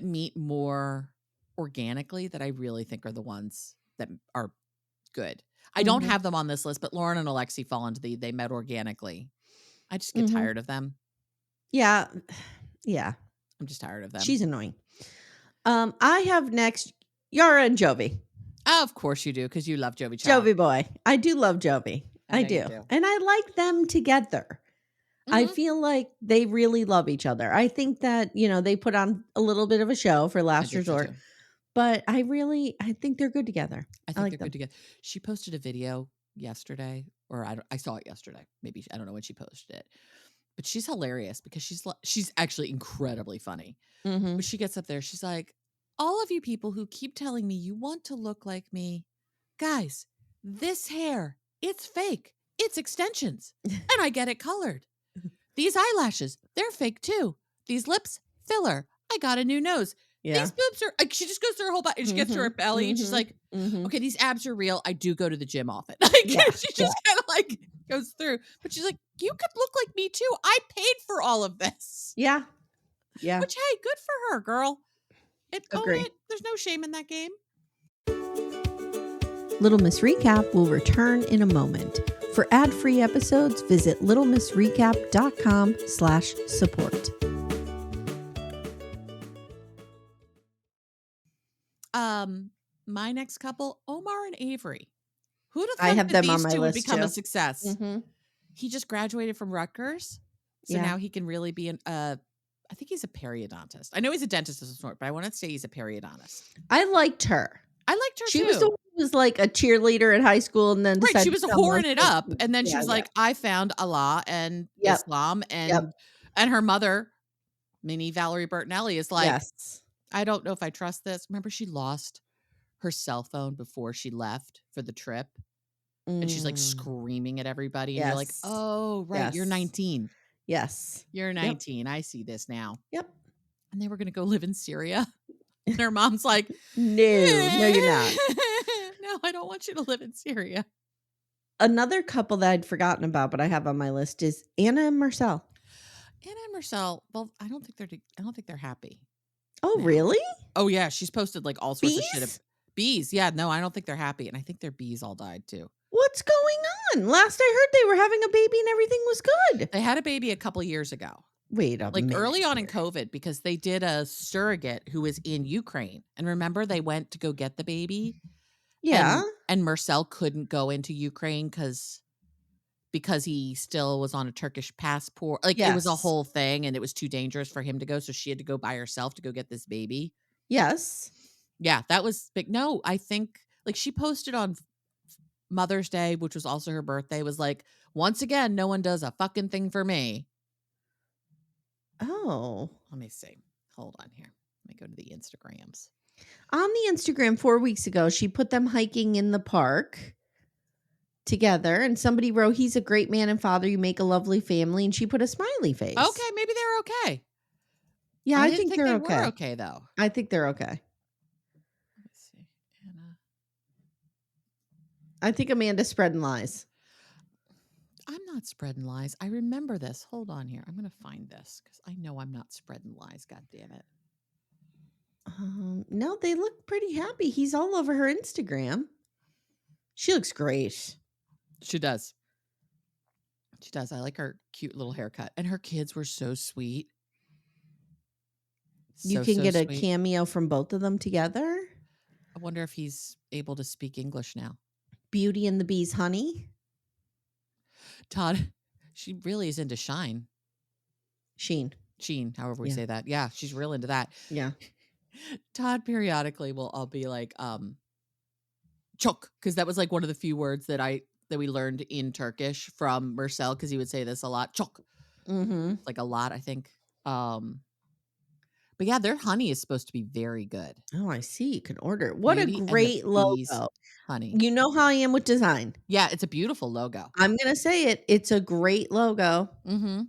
meet more organically that I really think are the ones that are good. I don't Mhm. have them on this list, but Lauren and Alexi fall into the they met organically. I just get Mhm. tired of them. Yeah. Yeah. I'm just tired of them. She's annoying. I have next Yara and Jovi. Oh, of course you do, because you love Jovi Child. Jovi boy. I do love Jovi. I I know you do. do. And I like them together. I Mhm. feel like they really love each other. I think that, they put on a little bit of a show for I last think so resort, too. but I think they're good together. I I think they're like good them. together. She posted a video yesterday, or I saw it yesterday. Maybe I don't know when she posted it, but she's hilarious because she's actually incredibly funny. But Mhm. she gets up there, she's like, "All of you people who keep telling me you want to look like me, guys, this hair, it's fake. It's extensions, and I get it colored. These eyelashes, they're fake too. These lips, filler. I got a new nose. Yeah. These boobs are," like, she just goes through her whole body and she gets to her Mhm. belly and she's Mhm. like, Mhm. "Okay, these abs are real. I do go to the gym often." Like, Yeah. she Yeah. just kind of like goes through, but she's like, "You could look like me too. I paid for all of this." Yeah. Yeah. Which, hey, good for her, girl. Own Agree. it. There's no shame in that game. Little Miss Recap will return in a moment. For ad-free episodes, visit littlemissrecap.com/support. My next couple, Omar and Avery. Who'd have I thunk have that them on these my two would list become a too. success? Mhm. He just graduated from Rutgers, so Yeah. now he can really be I think he's a periodontist. I know he's a dentist of some sort, but I want to say he's a periodontist. I liked her. I liked her She was the too. one who was like a cheerleader in high school and then Right, she decided to was become whoring it lesbian. up, and then she Yeah, was yeah. like, "I found Allah and Yep. Islam," Yep. and her mother, mini Valerie Bertinelli, is like, Yes. "I don't know if I trust this." Remember, she lost her cell phone before she left for the trip, and she's like Mm. screaming at everybody, and you're like, Yes. "Oh, right, you're Yes. 19. Yes. You're Yep. 19. I see this now." Yep. And they were gonna go live in Syria. And her mom's like, No. No, you're not. "No, I don't want you to live in Syria." Another couple that I'd forgotten about, but I have on my list is Anna and Marcel. Anna and Marcel, well, I don't think they're happy Oh, now. really? Oh, yeah, she's posted, like, all sorts of shit Bees? bees, yeah, no, I don't think they're happy, and I think their bees all died too. What's going on? Last I heard they were having a baby and everything was good. They had a baby a couple years ago, Wait a like, minute early on in here. COVID, because they did a surrogate who was in Ukraine, and remember they went to go get the baby, Yeah. and Marcel couldn't go into Ukraine because he still was on a Turkish passport. Like, it was a Yes. whole thing, and it was too dangerous for him to go, so she had to go by herself to go get this baby. Yes. Yeah, that was big. No, I think, like, she posted on Mother's Day, which was also her birthday, was like, "Once again, no one does a fucking thing for me." Oh. Let me see. Hold on here. Let me go to the Instagrams. On the Instagram 4 weeks ago, she put them hiking in the park together, and somebody wrote, "He's a great man and father. You make a lovely family," and she put a smiley Okay, face. maybe they're okay. Yeah, I I didn't think think they're they were okay. okay, though. I think they're okay. Let me see. Anna. I think Amanda's spreading lies. I'm not spreading lies. I remember this. Hold on here. I'm going to find this because I know I'm not spreading lies. God damn it. No, they look pretty happy. He's all over her Instagram. She looks great. She does. She does. I like her cute little haircut. And her kids were so sweet. You So, can so get a sweet. cameo from both of them together. I wonder if he's able to speak English now. Beauty and the Bee's honey. Todd, she really is into Shine. Sheen. Sheen, however we Yeah. say that. Yeah, she's real into that. Yeah. Todd periodically will I'll be like, çok, because that was like one of the few words that we learned in Turkish from Marcel, because he would say this a lot. Çok. Mm-hmm. Like a lot, I think. But yeah, their honey is supposed to be very good. Oh, I see. You can order it. What a Beauty and the great Bees logo. honey. You know how I am with design. Yeah, it's a beautiful logo. I'm going to say it. It's a great logo. Mm-hmm.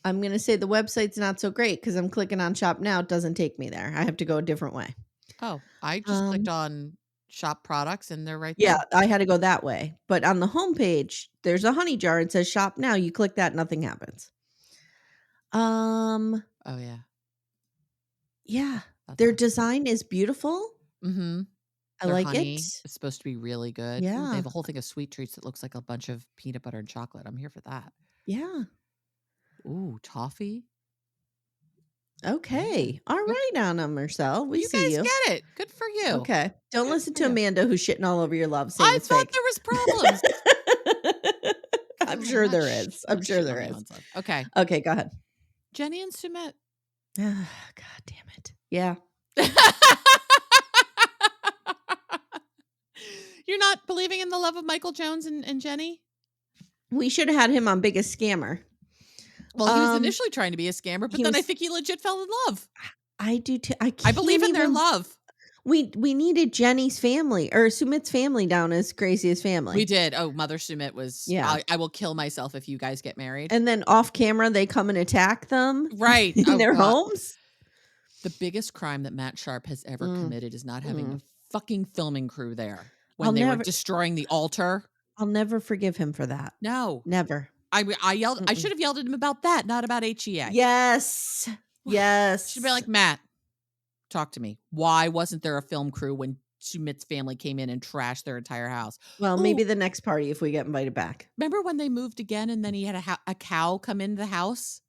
I'm going to say the website's not so great because I'm clicking on shop now. It doesn't take me there. I have to go a different way. Oh, I just clicked Um, on shop products and they're right yeah, there. I had to go that way. But on the homepage, there's a honey jar. It says shop now. You click that, nothing happens. Oh yeah, Yeah. that's Their awesome. design is beautiful. Mm-hmm. I Their like it. honey is supposed to be really good. Ooh, they Yeah. have a whole thing of sweet treats that looks like a bunch of peanut butter and chocolate. I'm here for that. Yeah. Ooh, toffee. Yeah. Okay. All right, Anna Marcel. We You see guys you. get it. Good for you. Okay. Don't Good listen for to you. Amanda who's shitting all over your love saying I it's thought fake. there was problems. I'm God, I'm sure not there is. I'm I'm not sure shitting on there is. anyone's love. Okay. Okay, go ahead. Jenny and Sumit. God damn it. Yeah. You're not believing in the love of Michael Jones and Jenny? We should have had him on Biggest Scammer. Well, he was initially trying to be a scammer, but He then I was think he legit fell in love. I do too. I I can't believe in their even love. we needed Jenny's family or Sumit's family down as Craziest We family. did. Oh, Mother Sumit was Yeah. I will kill myself if you guys get married. And then off camera they come and attack them Right. in Oh their god. homes. The biggest crime that Matt Sharp has ever Mm, committed is not having a mm. fucking filming crew there I'll when they were never destroying the altar. I'll never forgive him for that. No. Never. I yelled I Mm-mm. should have yelled at him about that, not about HEA. Yes. Should have been Yes. like, "Matt, talk to me. Why wasn't there a film crew when Sumit's family came in and trashed their entire house?" Well, Ooh, maybe the next party if we get invited back. remember when they moved again and then he had a cow come into the house?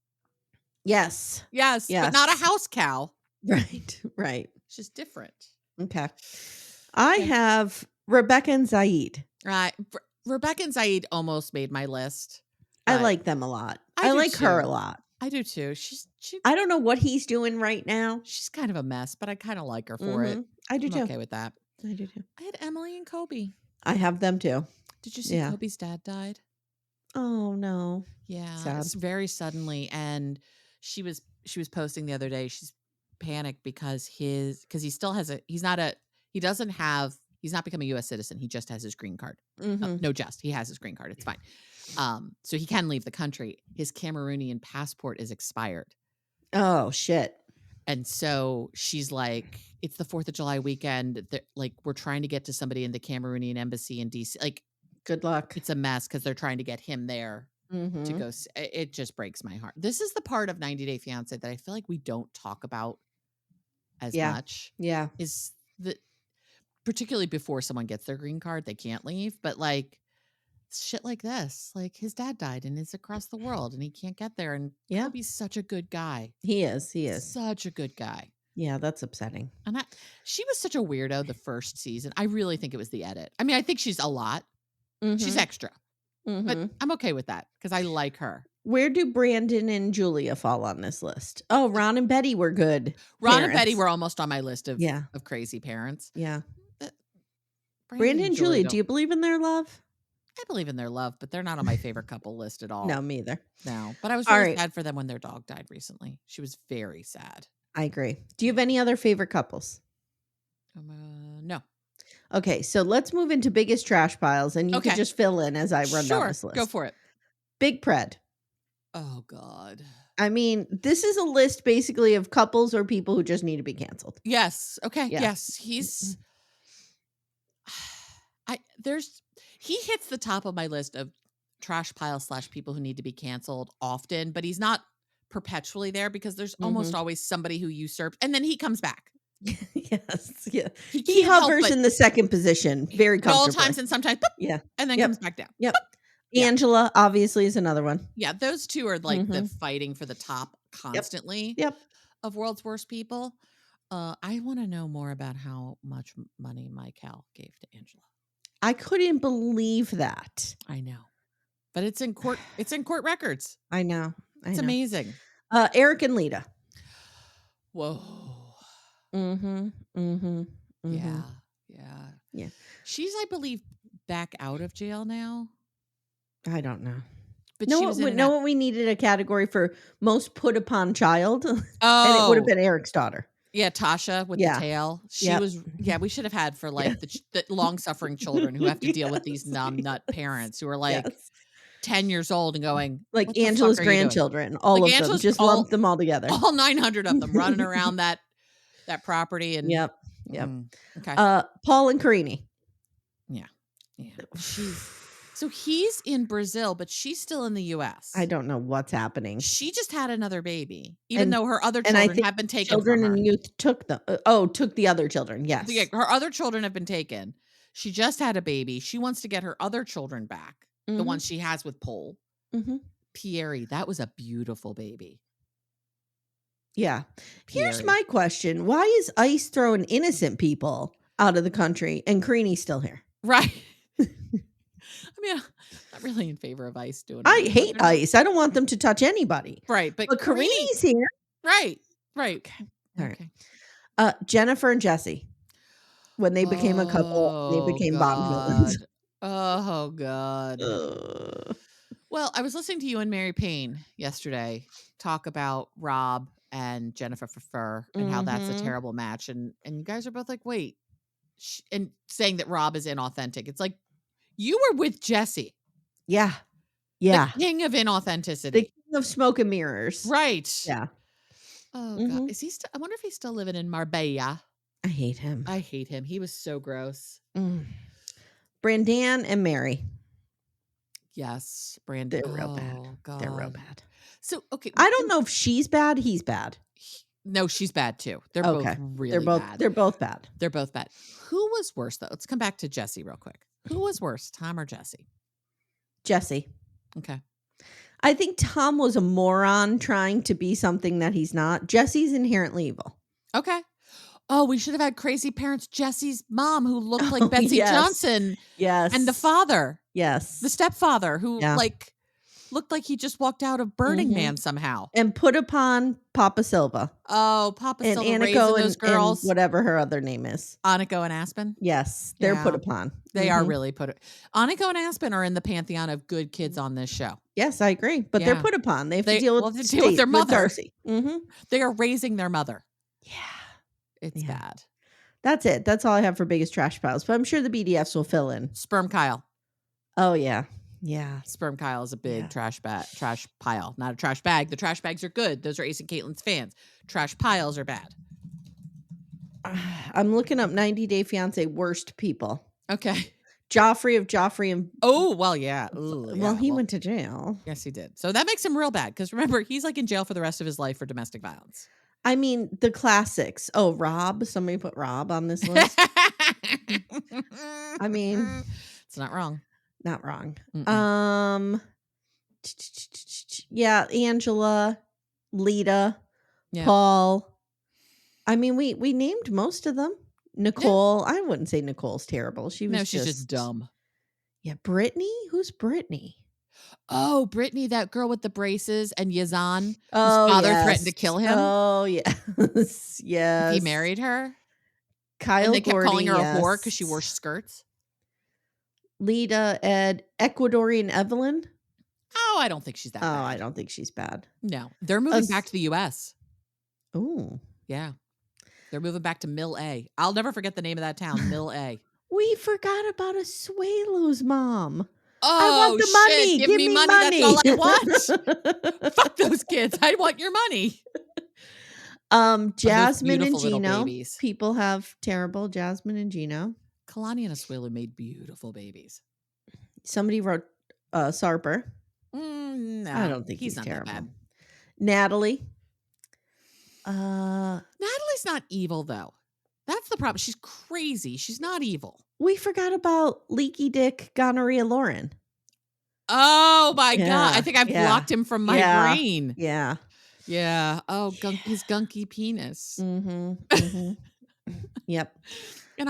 Yes. Yes, but not a Yes. house cow. Right. Right. It's just different. Okay. I Okay. have Rebecca and Zaid. Right. Rebecca and Zaid almost made my list, I but like them a lot. I I do like her a too. lot. I do too. I don't know what he's doing right now. She's kind of a mess, but I kind of like her for it. Mhm. I do I'm too. okay with that. I do too. I had Emily and Kobe. I have them too. Did you see Yeah. Kobe's dad died? Oh, no. Yeah, Sad. it's very suddenly, and she was posting the other day. She's panicked because he still has he's not become a U.S. citizen. He just has his green card. Mhm. No, he has his green card. It's fine. So he can leave the country. His Cameroonian passport is expired. Oh, shit. And so she's like, it's the 4th of July weekend. Like, we're trying to get to somebody in the Cameroonian embassy in DC. Like, Good luck. it's a mess because they're trying to get him there to Mhm. go. It just breaks my heart. This is the part of 90 Day Fiance that I feel like we don't talk about as Yeah. much. Yeah. Is that particularly before someone gets their green card, they can't leave. But like shit like this, like his dad died and is across the world and he can't get there. And Yeah. Kobe's such a good guy. He is. He is. Such a good guy. Yeah, that's upsetting. And she was such a weirdo the first season. I really think it was the edit. I mean, I think she's a lot. She's Mhm. extra. But Mhm. I'm okay with that because I like her. Where do Brandon and Julia fall on this list? Oh, Ron and Betty were good Ron and Betty parents. were almost on my list of Yeah. crazy parents. Yeah. Uh, Brandon and Julie Julia, do don't. you believe in their love? I believe in their love, but they're not on my favorite couple list at No, all. me either. No, but I was All really right. sad for them when their dog died recently. She was very sad. I agree. Do you have any other favorite couples? No. Okay, so let's move into biggest trash piles, and you could Okay. just fill in as I run down Sure. this Go list. for it. Big Pred. Oh, God. I mean, this is a list basically of couples or people who just need to be canceled. Yes. Okay. Yeah. Yes. He hits the top of my list of trash pile / people who need to be canceled often, but he's not perpetually there because there's almost Mhm. always somebody who usurps and then he comes back. Yes, yeah. He He can't help hovers but in the second position very at all comfortably. times and sometimes boop, Yeah. and then comes Yep. back down. Yep. Yeah. Angela obviously is another one. Yeah, those 2 are like the Mhm. fighting for the top Yep. constantly Yep. of world's worst people. I wanna know more about how much money Michael gave to Angela. I couldn't believe that. I know. But it's in court records. I know. I It's know. amazing. Eric and Lita. Whoa. Mhm. Mhm. Yeah. Mhm. Yeah. Yeah. She's, I believe, back out of jail now, I don't know. but she was in and Know out. what we needed a category for most put upon child? And it would have Oh, been Eric's daughter. yeah, Tasha with the Yeah. tail. She Yep. was yeah, we should have had for, Yeah. like, the long-suffering children who have to deal with these Yes. numb-nut Yes. parents who are, like, Yes. 10 years old and going, Like "What the fuck Angela's are you doing?" grandchildren, all Like, of them, Angela's just lump them all together. all 900 of them running around that property and Yep. Yep. okay. Paul and Karini. Yeah. Yeah. So he's in Brazil, but she's still in the I US. don't know what's happening. She just had another baby, even And though her other and I children think have been taken from children her. and youth took the took the other children, Yeah, yes. her other children have been taken. She just had a baby. She wants to get her other children back, the Mhm. ones she has with Pole. Mhm. Pierre, that was a beautiful baby. Yeah. Here's Pierre. my question. Why is ICE throwing innocent people out of the country and Karini's still here? Right. I mean, I'm not really in favor of ICE doing I anything, but hate ICE. I don't want them to touch anybody. right, but But Carini Karini's here. right, right. Okay. All right. Okay. Jennifer and Jesse. When they became a couple, they Oh, became bond villains. God. Oh, God. Ugh. Well, I was listening to you and Mary Payne yesterday talk about Rob and Jennifer Pfeffer and how that's a Mhm. terrible match, and you guys are both like, "Wait," and saying that Rob is inauthentic. It's like, you were with Jesse, Yeah. the Yeah. king of The inauthenticity. king of smoke and mirrors. Right. Yeah. Oh, God. Mhm. Is he I wonder if he's still living in Marbella. I hate him. I hate him. He was so gross. Brandan and Mary. Yes, Brandon. They're real bad. Oh, They're real God. bad. So, okay. I don't know if she's bad, he's bad. No, she's bad too. They're both Okay. really bad. They're both bad. They're both bad. Who was worse though? Let's come back to Jesse real quick. Who was worse, Tom or Jesse? Jesse. Okay. I think Tom was a moron trying to be something that he's not. Jesse's inherently evil. Okay. Oh, we should have had crazy parents. Jesse's mom, who looked like Oh, Betsy yes. Johnson, Yes. and the father, Yes. the stepfather, who Yeah. looked like he just walked out of Burning Man somehow. And put upon Papa Silva. Oh, Papa And Silva raising Aniko those girls. and whatever her other name is. Aniko and Aspen. Yes. They're put Yeah. upon. They are really Aniko and Aspen are in the pantheon of good kids on this show. Yes, I agree. But they're Yeah. put upon. They have to deal with their mother. Darcy. They are raising their mother. Yeah. It's bad. That's it. That's all I have for biggest trash piles. But I'm sure the BDFs will fill in. Sperm Kyle. Oh, yeah. Yeah. Sperm Kyle is a big trash pile, not a trash bag. The trash bags are good. Those are Ace and Caitlin's fans. Trash piles are bad. I'm looking up 90 Day Fiance worst people. Okay. Joffrey and Oh, well, yeah. Ooh, well, he went to jail. Yes, he did. So that makes him real bad because remember, he's like in jail for the rest of his life for domestic violence. I mean, the classics. Oh, Rob. Somebody put Rob on this list. I mean, it's not wrong. Not wrong. Yeah, Angela, Lita, Paul. I mean, we named most of them. Nicole. I wouldn't say Nicole's terrible. She's just dumb. Yeah, Brittany? Who's Brittany? Oh, Brittany, that girl with the braces, and Yazan, whose Oh, father threatened to kill him. Oh, yes. Yes. He married her. Kyle and they kept Gordy, calling her a whore because she wore skirts. Lita, Ed, Ecuadorian Evelyn. Oh, I don't think she's that Oh, bad. I don't think she's bad. No. They're moving back to the US. Ooh. Yeah. They're moving back to Mill A. I'll never forget the name of that town, Mill A. We forgot about Asuelo's mom. I Oh, want the money. shit. Give me money. That's all I want. Fuck those kids. I want your money. Jasmine and beautiful little Gino. babies. People have terrible Jasmine and Gino. Kalani and Asuelo made beautiful babies. Somebody wrote Sarper. No, I don't think he's not terrible. that bad. Natalie. Natalie's not evil, though. That's the problem. She's crazy. She's not evil. We forgot about Leaky Dick Gonorrhea Lauren. Oh, my God. I think I've blocked him from my brain. Yeah. Yeah. Oh, his gunky penis. Yep. And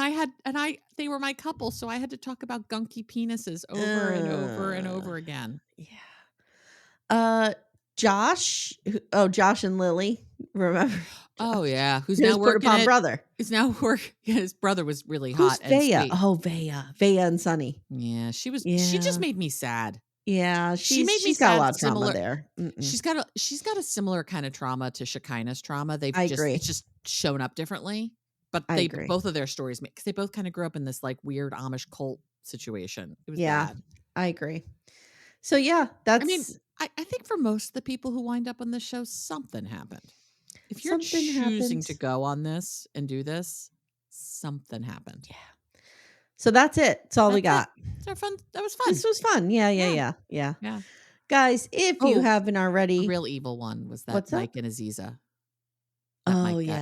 they were my couple, so I had to talk about gunky penises over and over and over again. Yeah. Josh. Josh and Lily. Remember? Oh yeah, who's now working at brother? Is now his brother was really Who's hot. Vea? And oh, Vea and Sunny. Yeah, she was. Yeah. She just made me sad. Yeah, she's got a lot of trauma there. She's got a similar kind of trauma to Shekinah's trauma. I agree. It's just shown up differently. But both of their stories, because they both kind of grew up in this like weird Amish cult situation. It was bad. I agree. So yeah, that's. I mean, I think for most of the people who wind up on this show, something happened. If you're choosing to go on this and do this, something happened. Yeah. So that's it. That's all we got. That was fun. This was fun. Yeah. Guys, if you haven't already, the real evil one was that Mike and Aziza. Yeah.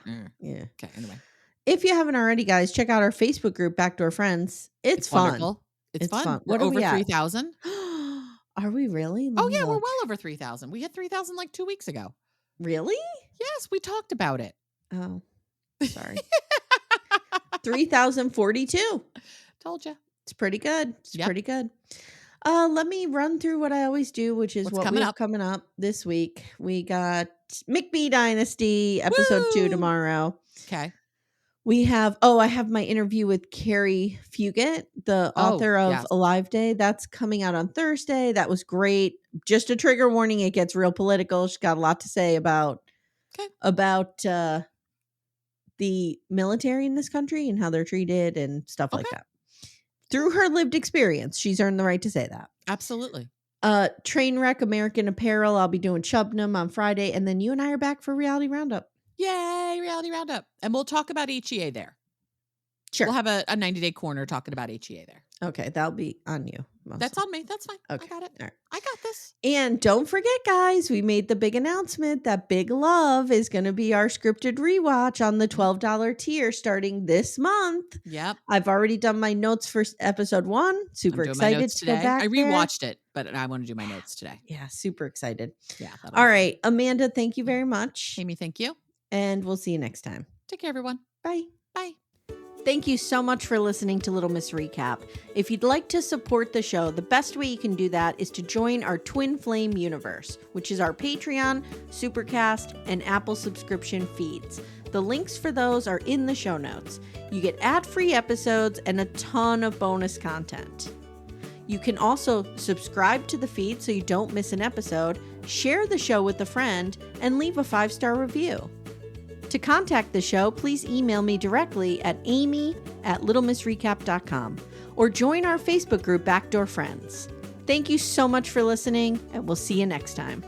Okay, anyway. If you haven't already, guys, check out our Facebook group, Backdoor Friends. It's fun. Wonderful. It's fun. What we're over 3,000. Are we really? Oh yeah, we're well over 3,000. We hit 3,000 like 2 weeks ago. Really? Yes, we talked about it. Oh, sorry. 3,042. Told you. It's pretty good. Pretty good. Let me run through what I always do, which is what we have coming up this week. We got McBee Dynasty episode 2 tomorrow. Okay. We have, I have my interview with Carrie Fugit, the author of Alive Day. That's coming out on Thursday. That was great. Just a trigger warning, it gets real political. She's got a lot to say about the military in this country and how they're treated and stuff like that. Through her lived experience, she's earned the right to say that. Absolutely. Trainwreck American Apparel. I'll be doing Chubnam on Friday. And then you and I are back for Reality Roundup. Yay, Reality Roundup. And we'll talk about HEA there. Sure. We'll have a 90-day corner talking about HEA there. Okay, that'll be on you. That's on me. That's fine. Okay. I got it. All right. I got this. And don't forget, guys, we made the big announcement that Big Love is going to be our scripted rewatch on the $12 tier starting this month. Yep. I've already done my notes for episode 1. Super excited to go back. I rewatched it, but I want to do my notes today. Yeah, super excited. Yeah. All right, Amanda, thank you very much. Amy, thank you. And we'll see you next time. Take care, everyone. Bye. Bye. Thank you so much for listening to Little Miss Recap. If you'd like to support the show, the best way you can do that is to join our Twin Flame universe, which is our Patreon, Supercast, and Apple subscription feeds. The links for those are in the show notes. You get ad-free episodes and a ton of bonus content. You can also subscribe to the feed so you don't miss an episode, share the show with a friend, and leave a 5-star review. To contact the show, please email me directly at amy@littlemissrecap.com or join our Facebook group, Backdoor Friends. Thank you so much for listening, and we'll see you next time.